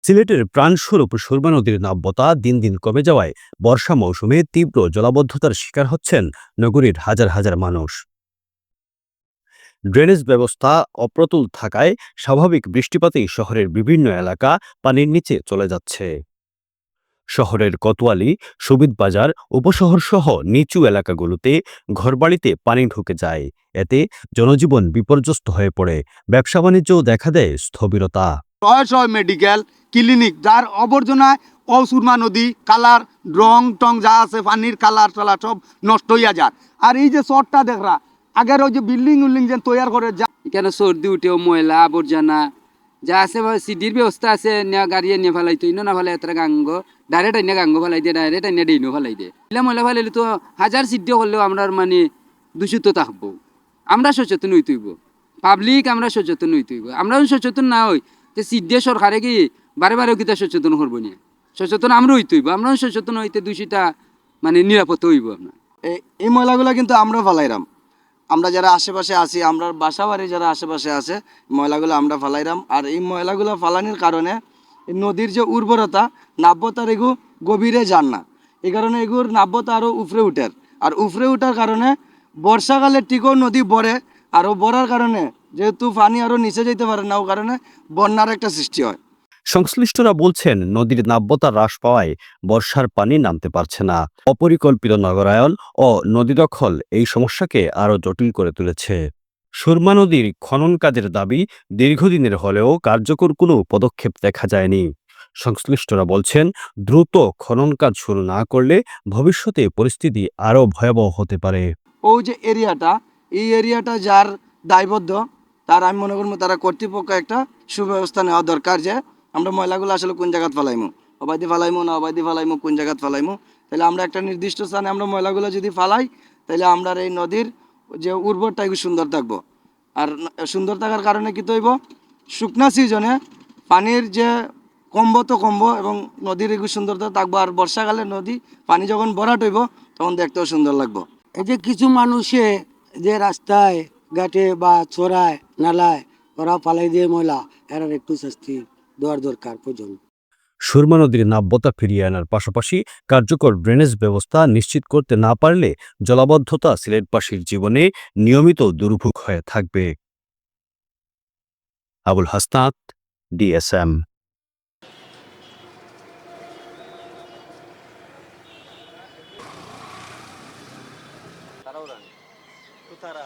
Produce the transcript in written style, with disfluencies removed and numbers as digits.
সিলেটের প্রাণস্বরূপ সুরমা নদীর নাব্যতা দিন দিন কমে যাওয়ায় বর্ষা মৌসুমে তীব্র জলাবদ্ধতার শিকার হচ্ছেন নগরীর হাজার হাজার মানুষ। ড্রেনেজ ব্যবস্থা অপ্রতুল থাকায় স্বাভাবিক বৃষ্টিপাতেই শহরের বিভিন্ন এলাকা পানির নিচে চলে যাচ্ছে। শহরের কোতোয়ালি, সুবিদ বাজার, উপশহর সহ নিচু এলাকাগুলোতে ঘরবাড়িতে পানি ঢুকে যায়। এতে জনজীবন বিপর্যস্ত হয়ে পড়ে, ব্যবসা বাণিজ্যও দেখা দেয় স্থবিরতা। শয়ে শয়ে মেডিকেল ক্লিনিক যার আবর্জনায় সুরমা নদী কালার রং টং যা আছে পানির কালার টালার সব নষ্ট হইয়া যায়। আর এই যে চরটা দেখরা আগের ওই যে বিল্ডিং উল্ডিং যে তৈয়ার করে যা এখানে সর্দি উঠেও ময়লা আবর্জনা যা আছে সিডির ব্যবস্থা আছে নেওয়া গাড়ি নিয়ে ফেলাইতো ইনো না ফেলাই এতটা গাঙ্গ ডাইরেক্ট আইনে গাঙ্গ ফেলাই দিয়ে ডাইরেক্ট আইনে ডিনো ফেলাই দিয়ে ময়লা ফেলাইলে তো হাজার সিদ্ধি করলেও আমরা মানে দূষিত থাকবো। আমরা সচেতন হইতেইব, পাবলিক আমরা সচেতন হইতেইব। আমরাও সচেতন না হই যে সিদ্ধে সরকারে কি বারে বারে কিতা সচেতন করবো নিয়ে সচেতন আমরা হইতেইব। আমরাও সচেতন হইতে দূষিতা মানে নিরাপত্তা হইব। আপনার এই ময়লাগুলো কিন্তু আমরা ফেলাইরাম, আমরা যারা আশেপাশে আছি আমরা বাসা বাড়ি যারা আশেপাশে আছে ময়লাগুলো আমরা ফালাইরাম। আর এই ময়লাগুলো ফালানির কারণে এই নদীর যে উর্বরতা নাব্যতার এগু গভীরে যান না, এই কারণে এগুর নাব্যতা আরও উফরে উঠার। আর উফরে উঠার কারণে বর্ষাকালে টিকো নদী বড়ে, আরও বড়ার কারণে যেহেতু পানি আরও নিচে যেতে পারে না, ও কারণে বন্যার একটা সৃষ্টি হয়। সংশ্লিষ্টরা বলছেন, নদীর নাব্যতা হ্রাস পাওয়ায় বর্ষার পানি নামতে পারছে না। অপরিকল্পিত নগরায়ন ও নদী দখল এই সমস্যাকে আরও জটিল করে তুলেছে। সুরমা নদীর খনন কাজের দাবি দীর্ঘদিনের হলেও কার্যকর কোনো পদক্ষেপ দেখা যায়নি। সংশ্লিষ্টরা বলছেন, দ্রুত খনন কাজ শুরু না করলে ভবিষ্যতে পরিস্থিতি আরও ভয়াবহ হতে পারে। ওই যে এরিয়াটা, এই এরিয়াটা যার দায়বদ্ধ তার আমি মনে করবো তারা কর্তৃপক্ষ একটা সুব্যবস্থা নেওয়া দরকার যে আমরা ময়লাগুলো আসলে কোন জায়গায় ফেলাইমু, অবাধি ফেলাইমু না অবাধি ফেলাইমু, কোন জায়গায় ফেলাইমু। তাহলে আমরা একটা নির্দিষ্ট স্থানে আমরা ময়লাগুলো যদি ফালাই তাহলে আমরা এই নদীর যে উর্বরটা এগুলো সুন্দর থাকবো। আর সুন্দর থাকার কারণে কী তৈব শুকনা সিজনে পানির যে কমবো তো কমবো এবং নদীর এগুলো সুন্দরতা থাকবো। আর বর্ষাকালে নদী পানি যখন ভরাট হইব তখন দেখতেও সুন্দর লাগবো। এই যে কিছু মানুষে যে রাস্তায় ঘাটে বা ছড়ায় নালায় ওরা পালাই দিয়ে ময়লা, এর একটু শাস্তি দেওয়ার দরকার প্রয়োজন। সুরমা নদীর নাব্যতা ফিরিয়ে আনার পাশাপাশি কার্যকর ড্রেনেজ ব্যবস্থা নিশ্চিত করতে না পারলে জলাবদ্ধতা সিলেটবাসীর জীবনে নিয়মিত দুর্ভোগ হয়ে থাকবে। আবুল হাসনাত, ডিএসএম। তারাও রান তো তারা